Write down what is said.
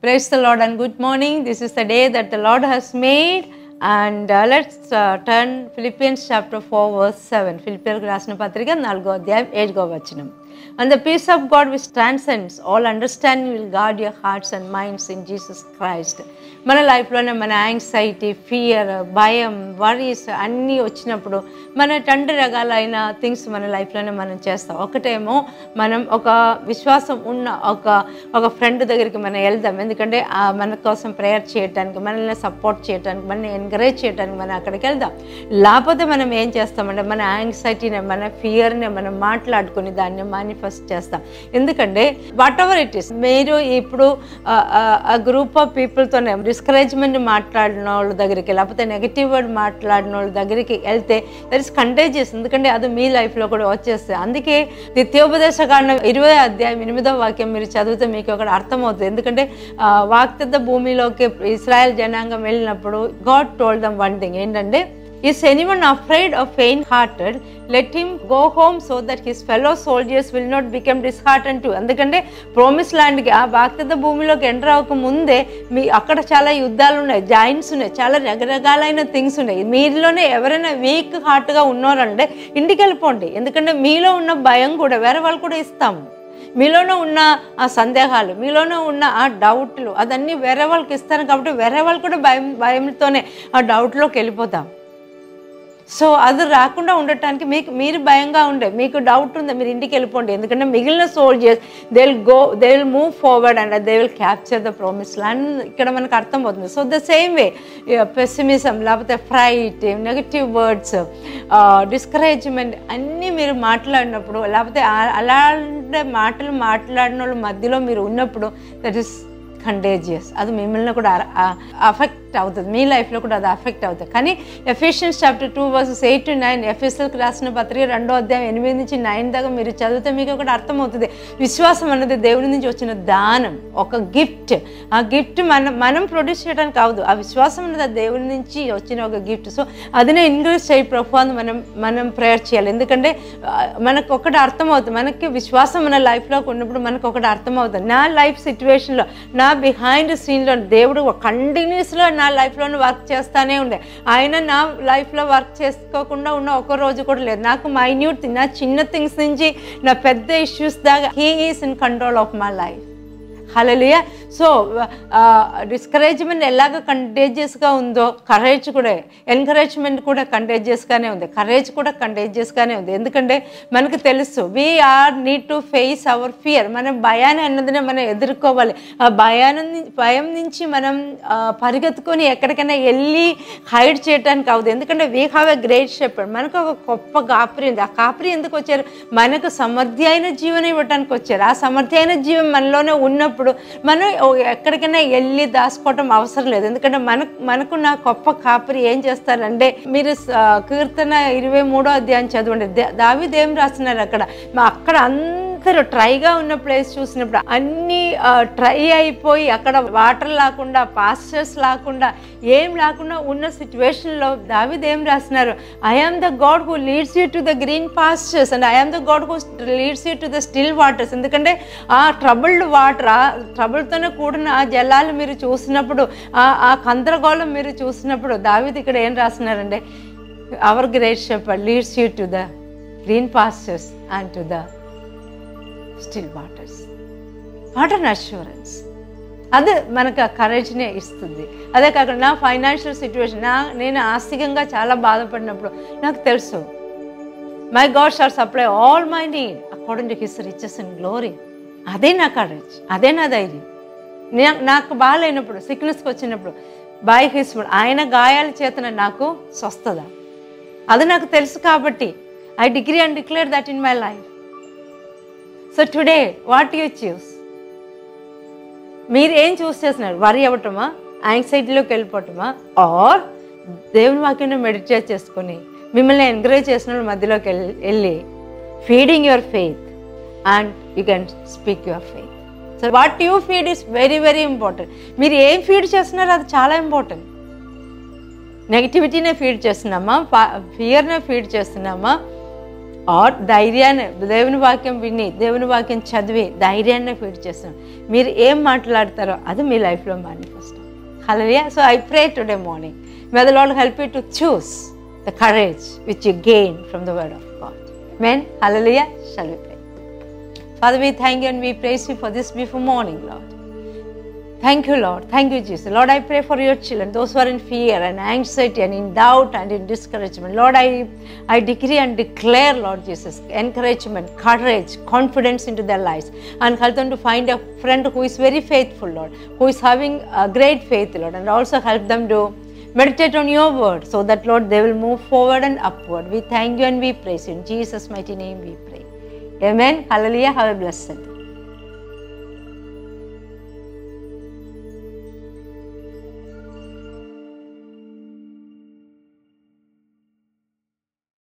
Praise the Lord and good morning. This is the day that the Lord has made. And let's turn Philippians chapter 4 verse 7. Philippians రాసిన పత్రిక 4వ అధ్యాయం 7వ వచనం. And the peace of God which transcends all understanding will guard your hearts and minds in Jesus Christ. మన లైఫ్లోనే మన anxiety, fear, భయం, worries అన్నీ వచ్చినప్పుడు మన తండ్రి రకాలైన థింగ్స్ మన లైఫ్లోనే మనం చేస్తాం. ఒకటేమో మనం ఒక విశ్వాసం ఉన్న ఒక ఫ్రెండ్ దగ్గరికి మనం వెళ్దాం. ఎందుకంటే మన కోసం ప్రేయర్ చేయడానికి, మనల్ని సపోర్ట్ చేయడానికి, మనల్ని ఎంకరేజ్ చేయడానికి మనం అక్కడికి వెళ్దాం. లేకపోతే మనం ఏం చేస్తామంటే మన యాంగ్జైటీని, మన ఫియర్ని మనం మాట్లాడుకుని దాన్ని మేనిఫెస్ట్ చేస్తాం. ఎందుకంటే వాట్ ఎవర్ ఇట్ ఈస్, మీరు ఇప్పుడు గ్రూప్ ఆఫ్ పీపుల్తోనే డిస్కరేజ్మెంట్ మాట్లాడిన వాళ్ళ దగ్గరికి, లేకపోతే నెగిటివ్ వర్డ్ మాట్లాడిన వాళ్ళ దగ్గరికి వెళ్తే దట్ ఈస్ కంటేజియస్. ఎందుకంటే అది మీ లైఫ్లో కూడా వచ్చేస్తుంది. అందుకే ద్వితీయోపదేశకాండం 20వ అధ్యాయం 8వ వాక్యం మీరు చదివితే మీకు ఒకటి అర్థమవుతుంది. ఎందుకంటే వాగ్దత్త భూమిలోకి ఇశ్రాయేల్ జనాంగం వెళ్ళినప్పుడు God told them one thing, ఏంటంటే is anyone afraid of faint-hearted? Let him go home so that his fellow soldiers will not become disheartened too. ఎందుకంటే ప్రామిస్ ల్యాండ్కి, ఆ వాగ్దత్త భూమిలోకి ఎంటర్ అవ్వక ముందే అక్కడ చాలా యుద్ధాలు ఉన్నాయి, జాయింట్స్ ఉన్నాయి, చాలా రకరకాలైన థింగ్స్ ఉన్నాయి. మీలోనే ఎవరైనా వీక్ హార్ట్గా ఉన్నారంటే ఇంటికి వెళ్ళిపోండి. ఎందుకంటే మీలో ఉన్న భయం కూడా వేరే వాళ్ళు కూడా ఇస్తాము. మీలోనే ఉన్న ఆ సందేహాలు, మీలోనే ఉన్న ఆ డౌట్లు, అదన్నీ వేరే వాళ్ళకి ఇస్తాను. కాబట్టి వేరే వాళ్ళు కూడా భయంతోనే ఆ డౌట్లోకి వెళ్ళిపోతాం. సో అది రాకుండా ఉండటానికి మీరు భయంగా ఉండే, మీకు డౌట్ ఉంది, మీరు ఇంటికి వెళ్ళిపోండి. ఎందుకంటే మిగిలిన soldiers they will move forward and they will capture the promise land. ఇక్కడ మనకు అర్థమవుతుంది. So the same way pessimism, లేకపోతే ఫ్రైట్, నెగటివ్ వర్డ్స్, డిస్కరేజ్మెంట్ అన్నీ మీరు మాట్లాడినప్పుడు, లేకపోతే అలాంటి మాటలు మాట్లాడిన వాళ్ళ మధ్యలో మీరు ఉన్నప్పుడు దట్ ఈస్ కంటేజియస్. అది మిమ్మల్ని కూడా అఫెక్ట్ అవుతుంది, మీ లైఫ్లో కూడా అది అఫెక్ట్ అవుతుంది. కానీ ఎఫెసియన్స్ చాప్టర్ 2 verses 8 to 9, ఎఫెసీయులకు రాసిన పత్రిక 2వ అధ్యాయం 8 నుంచి 9 దాకా మీరు చదివితే మీకు ఒకటి అర్థమవుతుంది. విశ్వాసం అనేది దేవుడి నుంచి వచ్చిన దానం, ఒక గిఫ్ట్. ఆ గిఫ్ట్ మనం ప్రొడ్యూస్ చేయడానికి కాదు, ఆ విశ్వాసం అనేది దేవుడి నుంచి వచ్చిన ఒక గిఫ్ట్. సో అదినే ఇంక్రీజ్ చేయి ప్రభు అని మనం ప్రేయర్ చేయాలి. ఎందుకంటే మనకు ఒకటి అర్థమవుతుంది, మనకి విశ్వాసం మన లైఫ్లోకి ఉన్నప్పుడు మనకు ఒకటి అర్థమవుతుంది. నా లైఫ్ సిచ్యువేషన్లో, నా బిహైండ్ సీన్లో దేవుడు కంటిన్యూస్లో నా లైఫ్లోనే వర్క్ చేస్తూనే ఉండే. ఆయన నా లైఫ్లో వర్క్ చేసుకోకుండా ఉన్న ఒక రోజు కూడా లేదు. నాకు మైన్యూట్, నా చిన్న థింగ్స్ నుంచి నా పెద్ద ఇష్యూస్ దాకా he is in control of my life. Hallelujah. So discouragement ఎలాగ కంటేజియస్గా ఉందో, కరేజ్ కూడా, ఎంకరేజ్మెంట్ కూడా కంటేజియస్గానే ఉంది, కరేజ్ కూడా కంటేజియస్గానే ఉంది. ఎందుకంటే మనకు తెలుసు we are need to face our fear. మన భయాన్ని అన్నదినే మనం ఎదుర్కోవాలి. ఆ భయం నుంచి మనం పరిగెత్తుకొని ఎక్కడికైనా వెళ్ళి హైడ్ చేయడానికి అవ్వదు. ఎందుకంటే we have a great shepherd. మనకు ఒక గొప్ప కాపరి ఉంది. ఆ కాపరి ఎందుకు వచ్చారు? మనకు సమృద్ధి అయిన జీవనం ఇవ్వడానికి వచ్చారు. ఆ సమృద్ధి అయిన జీవం మనలోనే ఉన్నప్పుడు మనం ఎక్కడికైనా వెళ్ళి దాచుకోవటం అవసరం లేదు. ఎందుకంటే మనకు నా గొప్ప కాపరి ఏం చేస్తారంటే, మీరు కీర్తన 23వ అధ్యాయం చదవండి. దావీదు ఏం రాస్తున్నారు అక్కడ అందరూ ట్రైగా ఉన్న ప్లేస్ చూసినప్పుడు అన్నీ ట్రై అయిపోయి అక్కడ వాటర్ లేకుండా, పాస్చర్స్ లేకుండా, ఏం లేకుండా ఉన్న సిచ్యువేషన్లో దావీదు ఏం రాస్తున్నారు? I am the God who leads you to the green pastures and I am the God who leads you to the still waters. ఎందుకంటే ఆ ట్రబుల్డ్ వాటర్, ఆ ట్రబుల్తోనే కూడిన ఆ జలాలు మీరు చూసినప్పుడు, ఆ గందరగోళం మీరు చూసినప్పుడు దావీదు ఇక్కడ ఏం రాస్తున్నారంటే, our great shepherd leads you to the green pastures and to the still waters. What an assurance! అది మనకు ఆ కరేజ్నే ఇస్తుంది. అదే కాకుండా నా ఫైనాన్షియల్ సిచ్యువేషన్, నేను ఆర్థికంగా చాలా బాధపడినప్పుడు నాకు తెలుసు my God shall supply all my need according to his riches and glory. అదే నా కరేజ్, అదే నా ధైర్యం. నాకు బాగాలేనప్పుడు, సిక్నెస్కి వచ్చినప్పుడు బై హిస్ వుడ్, ఆయన గాయాల చేతన నాకు స్వస్థత, అది నాకు తెలుసు. కాబట్టి I degree and declare that in my life. So today what you choose? మీరు ఏం చూస్ చేస్తున్నారు? వరి అవ్వటమా, యాంగ్జైటీలోకి వెళ్ళిపోవటమా, ఆర్ దేవుని వాక్యాన్ని మెడిటేట్ చేసుకొని మిమ్మల్ని ఎంకరేజ్ చేసిన మధ్యలోకి వెళ్ళి feeding your faith and you can speak your faith. So what you feed is very very important. మీరు ఏం ఫీడ్ చేస్తున్నారో అది చాలా ఇంపార్టెంట్. నెగిటివిటీనే ఫీడ్ చేస్తున్నామా, ఫియర్నే ఫీడ్ చేస్తున్నామా, ఆర్ ధైర్యాన్ని, దేవుని వాక్యం విని దేవుని వాక్యం చదివి ధైర్యాన్ని ఫీడ్ చేస్తున్నాం. మీరు ఏం మాట్లాడతారో అది మీ లైఫ్లో manifest. Hallelujah. So I pray today morning, may the Lord help you to choose the courage which you gain from the word of God. Amen. Hallelujah. Shall we pray? Father, we thank you and we praise you for this beautiful morning, Lord. Thank you, Lord. Thank you, Jesus. Lord, I pray for your children, those who are in fear and anxiety and in doubt and in discouragement. Lord, I decree and declare, Lord Jesus, encouragement, courage, confidence into their lives, and help them to find a friend who is very faithful, Lord, who is having a great faith, Lord, and also help them to meditate on your word so that, Lord, they will move forward and upward. We thank you and we praise you. In Jesus' mighty name we pray. Amen. Hallelujah. Have a blessed day.